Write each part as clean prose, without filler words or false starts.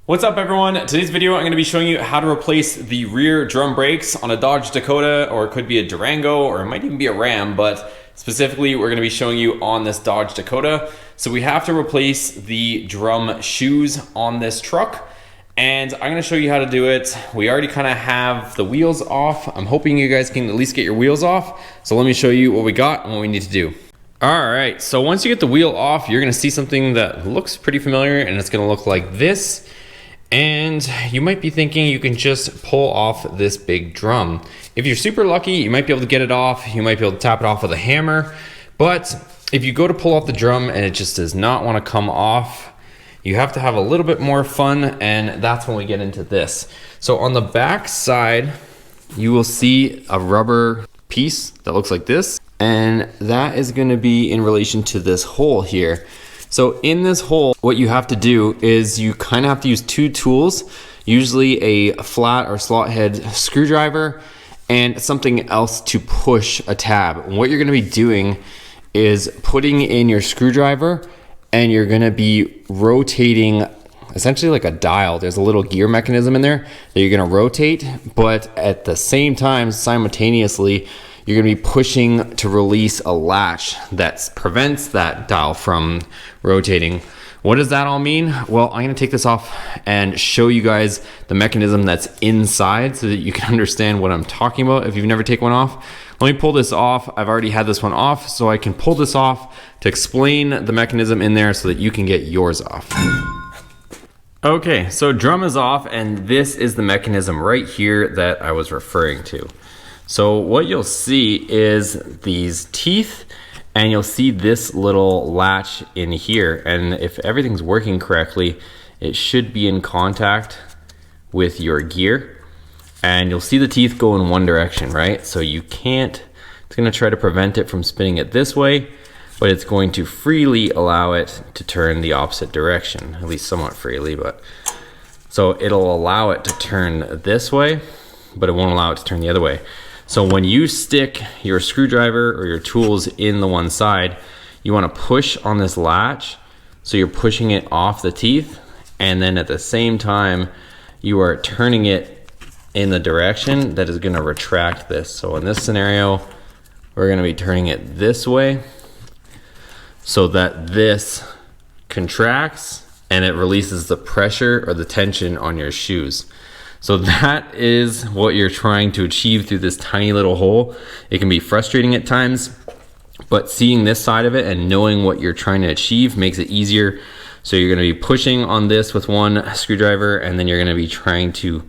What's up everyone? Today's video I'm going to be showing you how to replace the rear drum brakes on a Dodge Dakota, or it could be a Durango, or it might even be a Ram, but specifically we're going to be showing you on this Dodge Dakota. So we have to replace the drum shoes on this truck, and I'm going to show you how to do it. We already kind of have the wheels off. I'm hoping you guys can at least get your wheels off. So let me show you what we got and what we need to do. All right, so once you get the wheel off, you're going to see something that looks pretty familiar, and it's going to look like this. And you might be thinking you can just pull off this big drum. If you're super lucky, you might be able to get it off. You might be able to tap it off with a hammer. But if you go to pull off the drum and it just does not want to come off, you have to have a little bit more fun, and that's when we get into this. So on the back side, you will see a rubber piece that looks like this, and that is going to be in relation to this hole here. So in this hole, what you have to do is you kind of have to use two tools, usually a flat or slot head screwdriver and something else to push a tab. And what you're going to be doing is putting in your screwdriver, and you're going to be rotating essentially like a dial. There's a little gear mechanism in there that you're going to rotate, but at the same time, simultaneously, you're going to be pushing to release a latch that prevents that dial from rotating. What does that all mean? Well, I'm going to take this off and show you guys the mechanism that's inside so that you can understand what I'm talking about if you've never taken one off. Let me pull this off. I've already had this one off, so I can pull this off to explain the mechanism in there so that you can get yours off. Okay, so drum is off, and this is the mechanism right here that I was referring to. So what you'll see is these teeth, and you'll see this little latch in here, and if everything's working correctly, it should be in contact with your gear, and you'll see the teeth go in one direction, right? So you can't, it's going to try to prevent it from spinning it this way, but it's going to freely allow it to turn the opposite direction, at least somewhat freely. But so it'll allow it to turn this way, but it won't allow it to turn the other way. So when you stick your screwdriver or your tools in the one side, you want to push on this latch, so you're pushing it off the teeth, and then at the same time you are turning it in the direction that is going to retract this. So in this scenario, we're going to be turning it this way so that this contracts and it releases the pressure or the tension on your shoes. So that is what you're trying to achieve through this tiny little hole. It can be frustrating at times, but seeing this side of it and knowing what you're trying to achieve makes it easier. So you're going to be pushing on this with one screwdriver, and then you're going to be trying to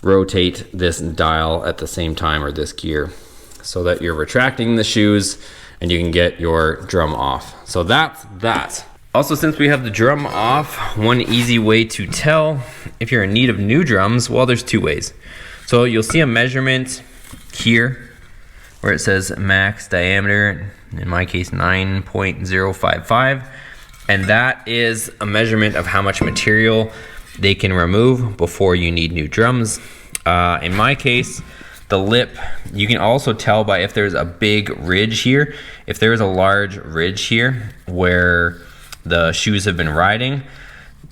rotate this dial at the same time, or this gear, so that you're retracting the shoes and you can get your drum off. So that's that. Also, since we have the drum off, one easy way to tell if you're in need of new drums, well, there's two ways. So you'll see a measurement here where it says max diameter, in my case 9.055, and that is a measurement of how much material they can remove before you need new drums. In my case, the lip, you can also tell by if there's a big ridge here. If there is a large ridge here where the shoes have been riding,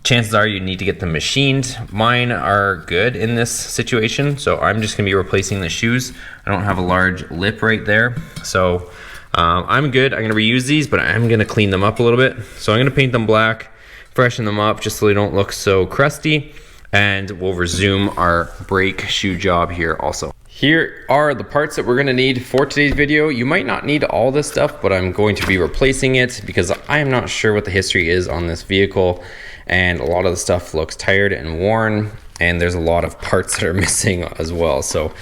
chances are you need to get them machined. Mine are good in this situation, so I'm just gonna be replacing the shoes. I don't have a large lip right there, so I'm good. I'm gonna reuse these, but I'm gonna clean them up a little bit. So I'm gonna paint them black, freshen them up just so they don't look so crusty, and we'll resume our brake shoe job here also. Here are the parts that we're going to need for today's video. You might not need all this stuff, but I'm going to be replacing it because I am not sure what the history is on this vehicle, and a lot of the stuff looks tired and worn, and there's a lot of parts that are missing as well. So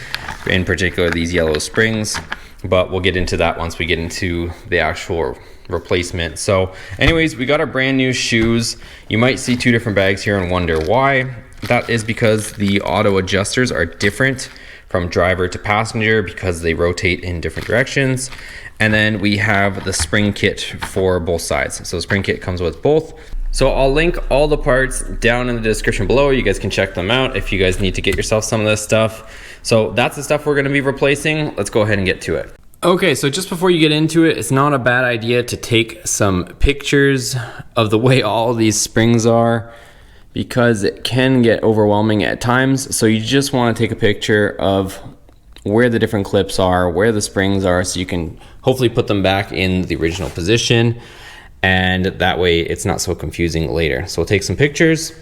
in particular, these yellow springs, but we'll get into that once we get into the actual replacement. So anyways, we got our brand new shoes. You might see two different bags here and wonder why. That is because the auto adjusters are different from driver to passenger because they rotate in different directions. And then we have the spring kit for both sides. So the spring kit comes with both. So I'll link all the parts down in the description below. You guys can check them out if you guys need to get yourself some of this stuff. So that's the stuff we're gonna be replacing. Let's go ahead and get to it. Okay, so just before you get into it, it's not a bad idea to take some pictures of the way all these springs are, because it can get overwhelming at times. So you just want to take a picture of where the different clips are, where the springs are, so you can hopefully put them back in the original position, and that way it's not so confusing later. So we'll take some pictures,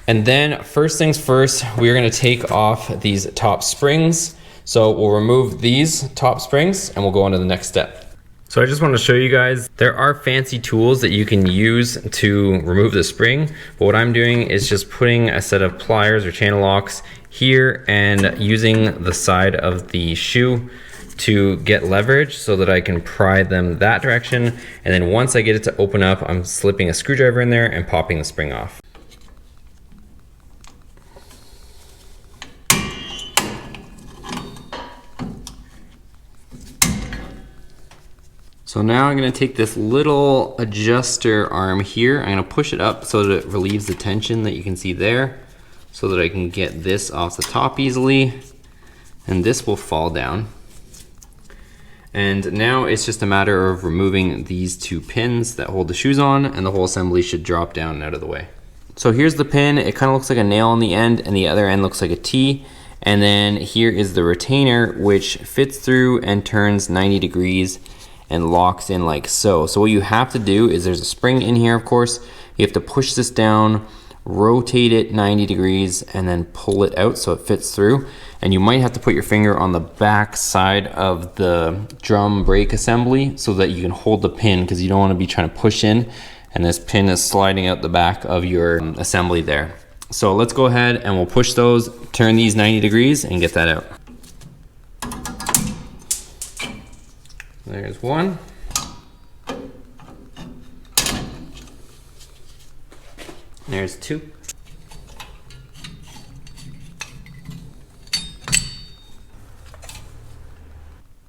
and then first things first, we're going to take off these top springs. So we'll remove these top springs and we'll go on to the next step. So I just want to show you guys, there are fancy tools that you can use to remove the spring, but what I'm doing is just putting a set of pliers or channel locks here and using the side of the shoe to get leverage so that I can pry them that direction, and then once I get it to open up, I'm slipping a screwdriver in there and popping the spring off. So now I'm going to take this little adjuster arm here, I'm going to push it up so that it relieves the tension that you can see there, so that I can get this off the top easily, and this will fall down. And now it's just a matter of removing these two pins that hold the shoes on, and the whole assembly should drop down and out of the way. So here's the pin, it kind of looks like a nail on the end, and the other end looks like a T. And then here is the retainer, which fits through and turns 90 degrees and locks in like so. So what you have to do is, there's a spring in here, of course, you have to push this down, rotate it 90 degrees, and then pull it out so it fits through. And you might have to put your finger on the back side of the drum brake assembly so that you can hold the pin, because you don't want to be trying to push in and this pin is sliding out the back of your assembly there. So let's go ahead and we'll push those, turn these 90 degrees and get that out. There's one. There's two.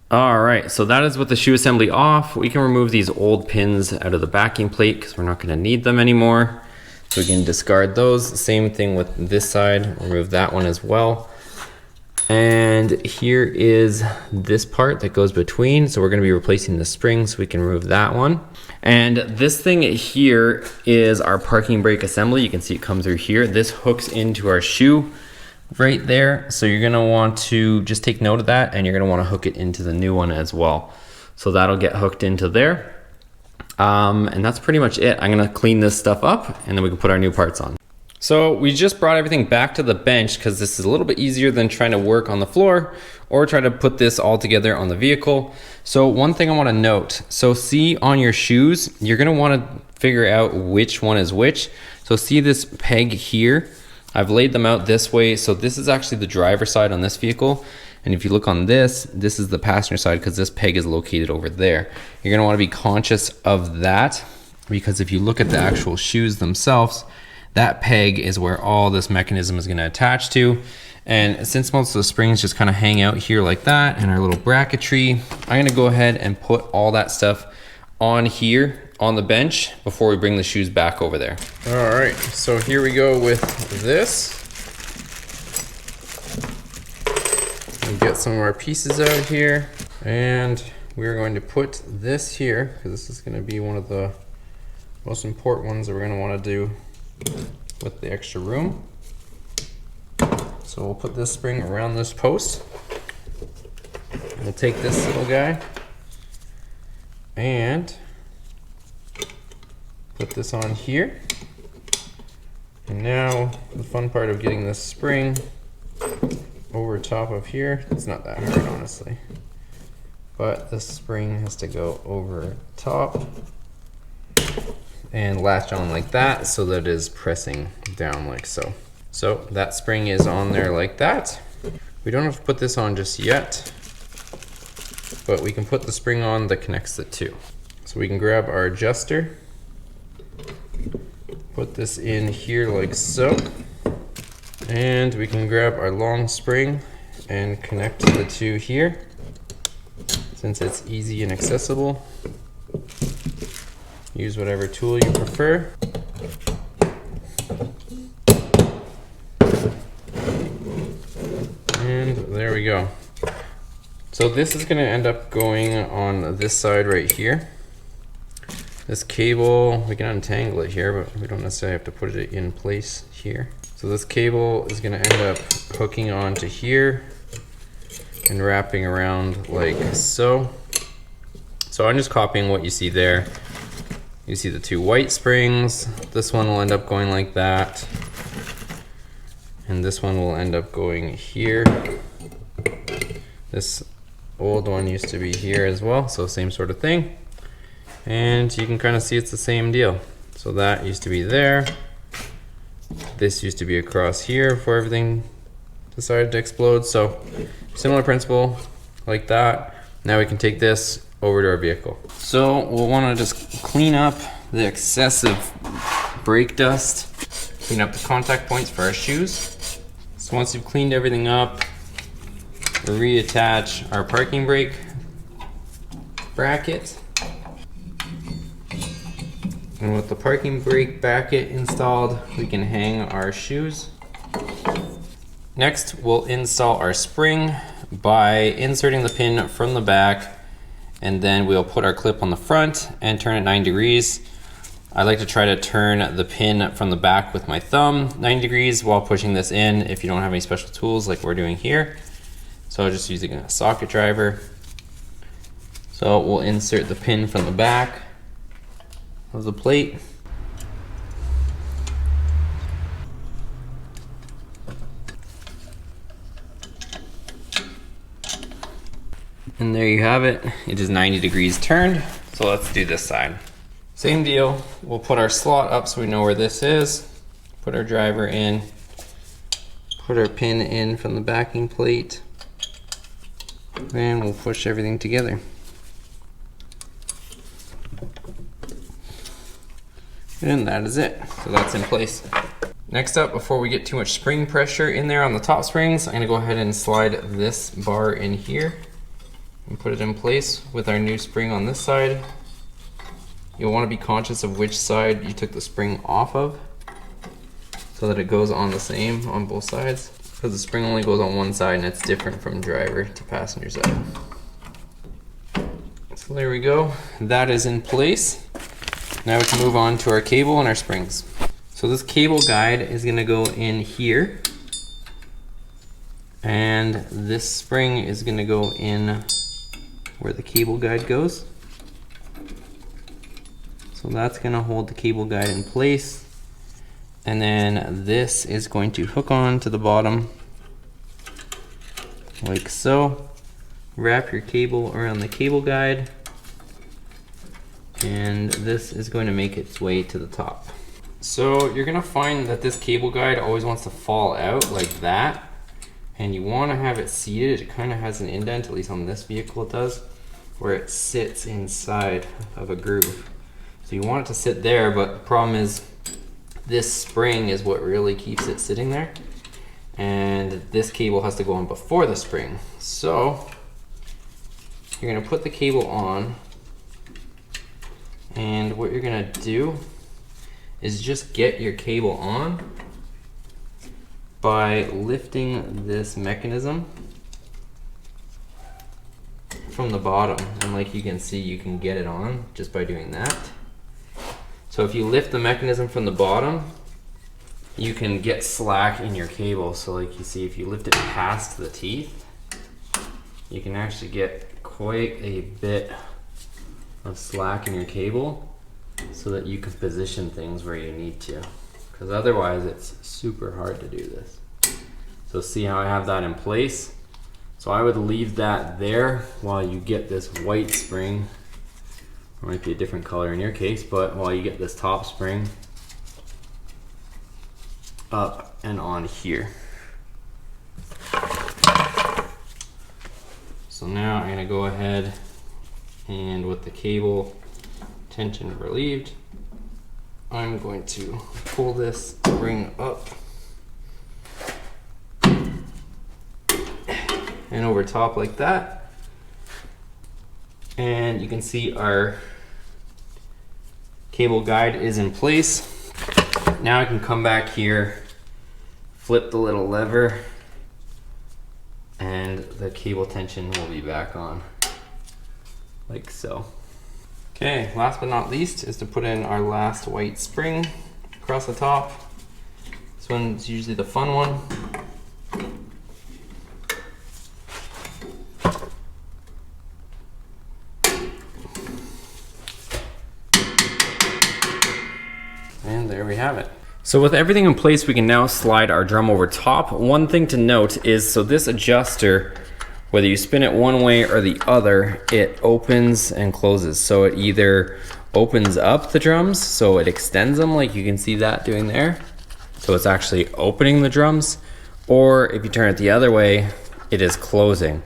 All right, so that is with the shoe assembly off. We can remove these old pins out of the backing plate because we're not going to need them anymore. So we can discard those. Same thing with this side, remove that one as well. And here is this part that goes between. So we're going to be replacing the spring, so we can remove that one. And this thing here is our parking brake assembly. You can see it comes through here. This hooks into our shoe right there. So you're going to want to just take note of that, and you're going to want to hook it into the new one as well. So that'll get hooked into there. And that's pretty much it. I'm going to clean this stuff up and then we can put our new parts on. So we just brought everything back to the bench because this is a little bit easier than trying to work on the floor or try to put this all together on the vehicle. So one thing I want to note, so see on your shoes, you're going to want to figure out which one is which. So see this peg here, I've laid them out this way. So this is actually the driver's side on this vehicle. And if you look on this, this is the passenger side because this peg is located over there. You're going to want to be conscious of that, because if you look at the actual shoes themselves, that peg is where all this mechanism is going to attach to. And since most of the springs just kind of hang out here like that and our little bracketry, I'm going to go ahead and put all that stuff on here on the bench before we bring the shoes back over there. All right, so here we go with this. We'll get some of our pieces out here, and we're going to put this here because this is going to be one of the most important ones that we're going to want to do with the extra room. So we'll put this spring around this post. We'll take this little guy and put this on here. And now the fun part of getting this spring over top of here, it's not that hard honestly, but this spring has to go over top and latch on like that so that it is pressing down like so. So that spring is on there like that. We don't have to put this on just yet, but we can put the spring on that connects the two. So we can grab our adjuster, put this in here like so, and we can grab our long spring and connect the two here since it's easy and accessible. Use whatever tool you prefer. And there we go. So this is going to end up going on this side right here. This cable, we can untangle it here, but we don't necessarily have to put it in place here. So this cable is gonna end up hooking onto here and wrapping around like so. So I'm just copying what you see there. You see the two white springs. This one will end up going like that. And this one will end up going here. This old one used to be here as well, so same sort of thing. And you can kind of see it's the same deal. So that used to be there. This used to be across here before everything decided to explode. So similar principle like that. Now we can take this over to our vehicle. So we'll want to just clean up the excessive brake dust, clean up the contact points for our shoes. So once you've cleaned everything up, we'll reattach our parking brake bracket. And with the parking brake bracket installed, we can hang our shoes. Next, we'll install our spring by inserting the pin from the back, and then we'll put our clip on the front and turn it 9 degrees. I like to try to turn the pin from the back with my thumb 9 degrees while pushing this in if you don't have any special tools like we're doing here. So I'm just using a socket driver. So we'll insert the pin from the back of the plate. And there you have it. It is 90 degrees turned. So let's do this side. Same deal. We'll put our slot up so we know where this is. Put our driver in. Put our pin in from the backing plate. And we'll push everything together. And that is it. So that's in place. Next up, before we get too much spring pressure in there on the top springs, I'm gonna go ahead and slide this bar in here and put it in place with our new spring on this side. You'll want to be conscious of which side you took the spring off of so that it goes on the same on both sides, because the spring only goes on one side and it's different from driver to passenger side. So there we go. That is in place. Now we can move on to our cable and our springs. So this cable guide is going to go in here, and this spring is going to go in where the cable guide goes. So that's going to hold the cable guide in place, and then this is going to hook on to the bottom like so. Wrap your cable around the cable guide, and this is going to make its way to the top. So you're going to find that this cable guide always wants to fall out like that, and you want to have it seated. It kind of has an indent, at least on this vehicle it does, where it sits inside of a groove. So you want it to sit there, but the problem is this spring is what really keeps it sitting there, and this cable has to go on before the spring. So you're going to put the cable on, and what you're going to do is just get your cable on by lifting this mechanism from the bottom, and like you can see, you can get it on just by doing that. So if you lift the mechanism from the bottom, you can get slack in your cable. So like you see, if you lift it past the teeth, you can actually get quite a bit of slack in your cable so that you can position things where you need to, because otherwise it's super hard to do this. So see how I have that in place? So I would leave that there while you get this white spring. It might be a different color in your case, but while you get this top spring up and on here. So now I'm going to go ahead and with the cable tension relieved, I'm going to pull this spring up and over top like that. And you can see our cable guide is in place. Now I can come back here, flip the little lever, and the cable tension will be back on, like so. Okay, last but not least is to put in our last white spring across the top. This one's usually the fun one. And there we have it. So with everything in place, we can now slide our drum over top. One thing to note is, so this adjuster, whether you spin it one way or the other, it opens and closes. So it either opens up the drums, so it extends them like you can see that doing there. So it's actually opening the drums, or if you turn it the other way, it is closing.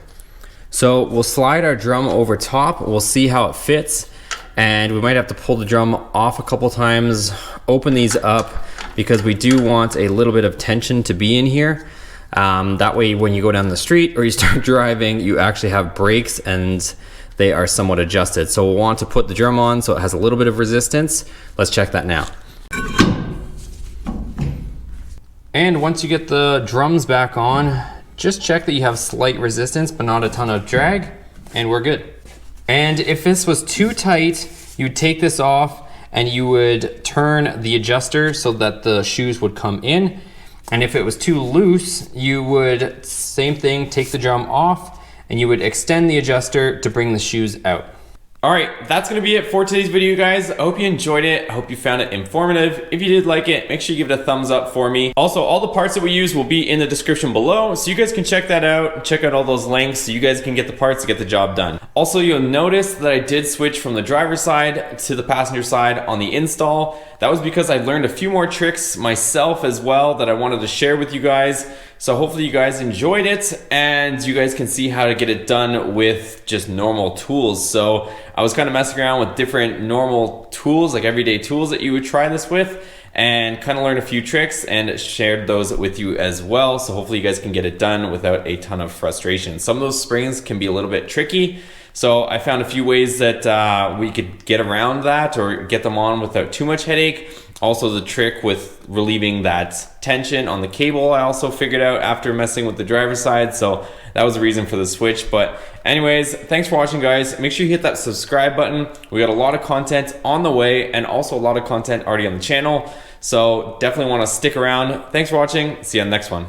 So we'll slide our drum over top, we'll see how it fits, and we might have to pull the drum off a couple times, open these up, because we do want a little bit of tension to be in here. That way when you go down the street or you start driving, you actually have brakes and they are somewhat adjusted. So we'll want to put the drum on so it has a little bit of resistance. Let's check that now. And once you get the drums back on, just check that you have slight resistance but not a ton of drag, and we're good. And if this was too tight, you'd take this off and you would turn the adjuster so that the shoes would come in. And if it was too loose, you would, same thing, take the drum off and you would extend the adjuster to bring the shoes out. All right, that's gonna be it for today's video, guys. I hope you enjoyed it. I hope you found it informative. If you did like it, make sure you give it a thumbs up for me. Also, all the parts that we use will be in the description below, so you guys can check that out. Check out all those links so you guys can get the parts to get the job done. Also, you'll notice that I did switch from the driver's side to the passenger side on the install. That was because I learned a few more tricks myself as well that I wanted to share with you guys. So hopefully you guys enjoyed it and you guys can see how to get it done with just normal tools. So I was kind of messing around with different normal tools, like everyday tools that you would try this with, and kind of learned a few tricks and shared those with you as well. So hopefully you guys can get it done without a ton of frustration. Some of those springs can be a little bit tricky. So I found a few ways that we could get around that or get them on without too much headache. Also the trick with relieving that tension on the cable I also figured out after messing with the driver's side. So that was the reason for the switch. But anyways, thanks for watching, guys. Make sure you hit that subscribe button. We got a lot of content on the way and also a lot of content already on the channel. So definitely want to stick around. Thanks for watching. See you on the next one.